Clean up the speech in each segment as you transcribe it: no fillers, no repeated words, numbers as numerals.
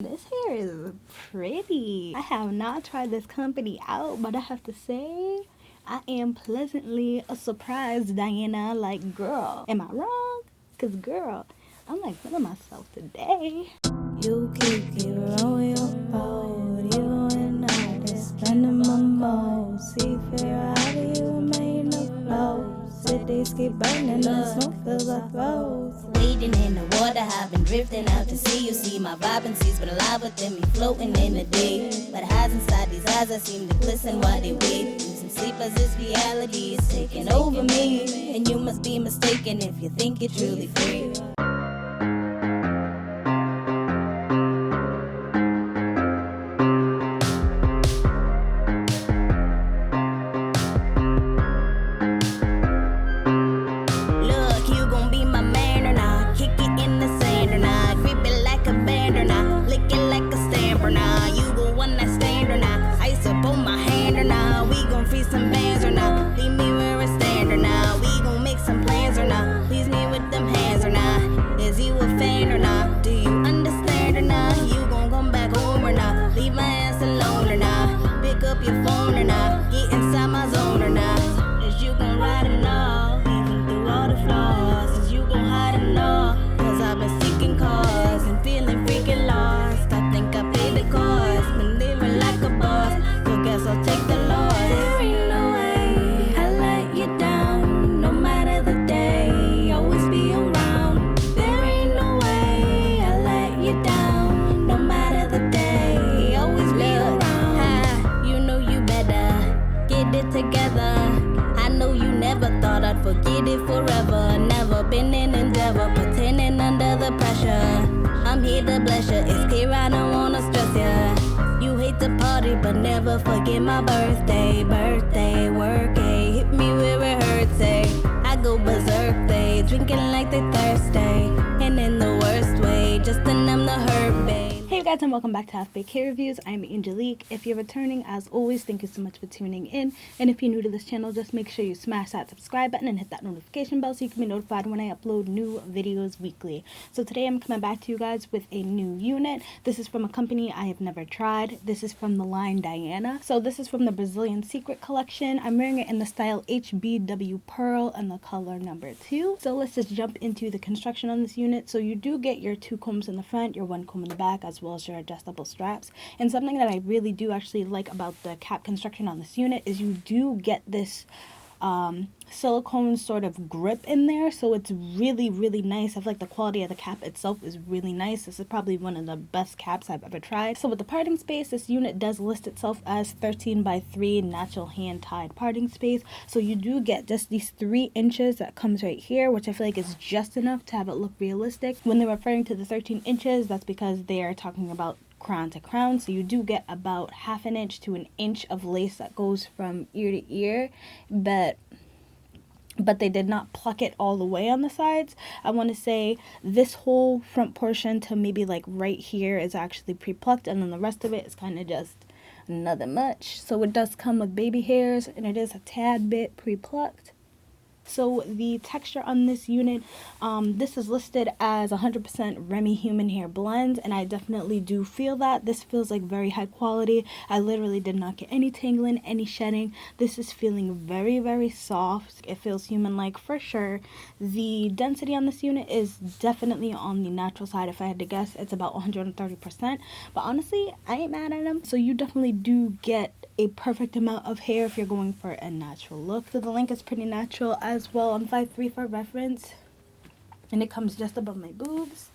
This hair is pretty. I have not tried this company out, but I have to say, I am pleasantly surprised, Diana. Like, girl, am I wrong? Cause girl, I'm like feeling myself today. You keep on your boat, you and I just spending my mode. See, figure how do you remain afloat? Cities keep burning, the smoke fills our throats. Wading in the water, I've been drifting out to sea. You see my vibrancy's been alive within me, floating in the day. But highs inside these eyes, I seem to glisten while they wait. Losing sleep as this reality is taking over me. And you must be mistaken if you think you're truly free. Forget it forever, never been in endeavor, pretending under the pressure. I'm here to bless ya, it's clear I don't wanna stress ya. You hate to party, but never forget my birthday. Birthday, work, ay, hit me where it hurts, ay. I go berserk, they drinking like they thirsty, and in the worst way, just to numb the hurt, babe. Hey guys, and welcome back to Half Baked Hair Reviews. I'm Angelique. If you're returning, as always, thank you so much for tuning in. And if you're new to this channel, just make sure you smash that subscribe button and hit that notification bell so you can be notified when I upload new videos weekly. So today I'm coming back to you guys with a new unit. This is from a company I have never tried. This is from the line Diana. So this is from the Brazilian Secret collection. I'm wearing it in the style HBW Pearl and the color number 2. So let's just jump into the construction on this unit. So you do get your 2 combs in the front, your 1 comb in the back, as well as your adjustable straps. And something that I really do actually like about the cap construction on this unit is you do get this silicone sort of grip in there, so it's really nice. I feel like the quality of the cap itself is really nice. This is probably one of the best caps I've ever tried. So with the parting space, this unit does list itself as 13 by 3 natural hand tied parting space, so you do get just these 3 inches that comes right here, which I feel like is just enough to have it look realistic. When they're referring to the 13 inches, that's because they are talking about crown to crown, so you do get about half an inch to an inch of lace that goes from ear to ear, but they did not pluck it all the way on the sides. I want to say this whole front portion to maybe like right here is actually pre-plucked, and then the rest of it is kind of just nothing much. So it does come with baby hairs, and it is a tad bit pre-plucked. So the texture on this unit, this is listed as 100% Remy human hair blend, and I definitely do feel that. This feels like very high quality. I literally did not get any tangling, any shedding. This is feeling very soft. It feels human-like for sure. The density on this unit is definitely on the natural side. If I had to guess, it's about 130%. But honestly, I ain't mad at them. So you definitely do get a perfect amount of hair if you're going for a natural look. So the length is pretty natural as well. I'm 5'3" for reference, and it comes just above my boobs.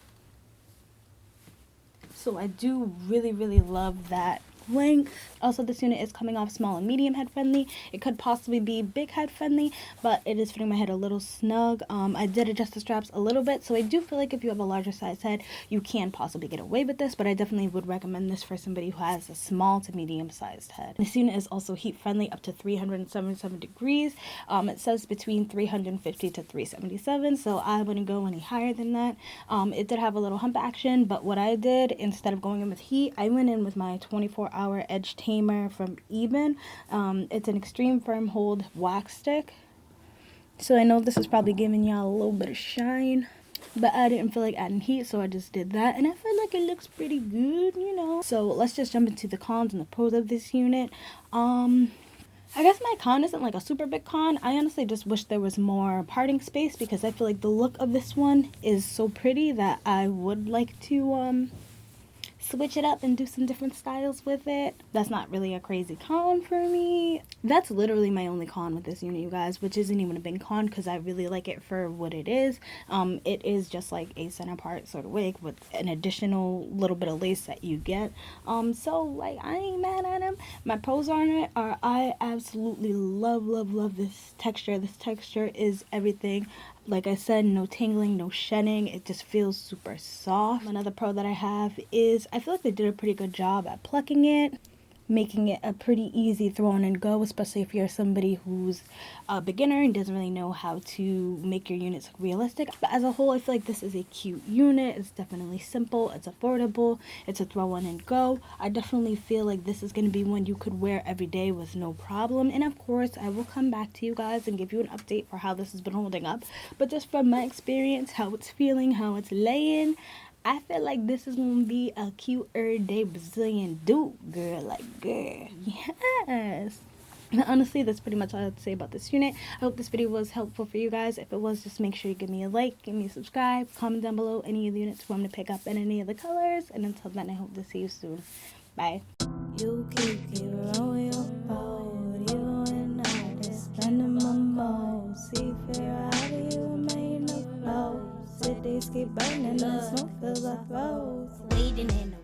So I do really love that length. Also, this unit is coming off small and medium head friendly. It could possibly be big head friendly, but it is fitting my head a little snug. I did adjust the straps a little bit, so I do feel like if you have a larger size head, you can possibly get away with this, but I definitely would recommend this for somebody who has a small to medium sized head. This unit is also heat friendly up to 377 degrees. It says between 350 to 377, so I wouldn't go any higher than that. It did have a little hump action, but what I did, instead of going in with heat, I went in with my 24-hour edge tamer from Eben. It's an extreme firm hold wax stick, so I know this is probably giving y'all a little bit of shine. but I didn't feel like adding heat, so I just did that, and I feel like it looks pretty good, you know. So let's just jump into the cons and the pros of this unit. I guess my con isn't like a super big con. I honestly just wish there was more parting space, because I feel like the look of this one is so pretty that I would like to switch it up and do some different styles with it. That's not really a crazy con for me. That's literally my only con with this unit, you guys, which isn't even a big con because I really like it for what it is. It is just like a center part sort of wig with an additional little bit of lace that you get. So like I ain't mad at him. My pros on it are I absolutely love this texture. This texture is everything. Like I said, no tangling, no shedding. It just feels super soft. Another pro that I have is I feel like they did a pretty good job at plucking it, making it a pretty easy throw on and go, especially if you're somebody who's a beginner and doesn't really know how to make your units look realistic. But as a whole, I feel like this is a cute unit. It's definitely simple, it's affordable, it's a throw on and go. I definitely feel like this is going to be one you could wear every day with no problem. And of course, I will come back to you guys and give you an update for how this has been holding up. But just from my experience, how it's feeling, how it's laying, I feel like this is gonna be a cute everyday Brazilian dude, girl. Like, girl, yes. And honestly, that's pretty much all I have to say about this unit. I hope this video was helpful for you guys. If it was, just make sure you give me a like, give me a subscribe, comment down below any of the units you want me to pick up in any of the colors. And until then, I hope to see you soon. Bye. You keep on your boat, you and I just spending my mode. See, figure how do you remain afloat? Cities keep burning, the smoke fills our throats. Waiting in the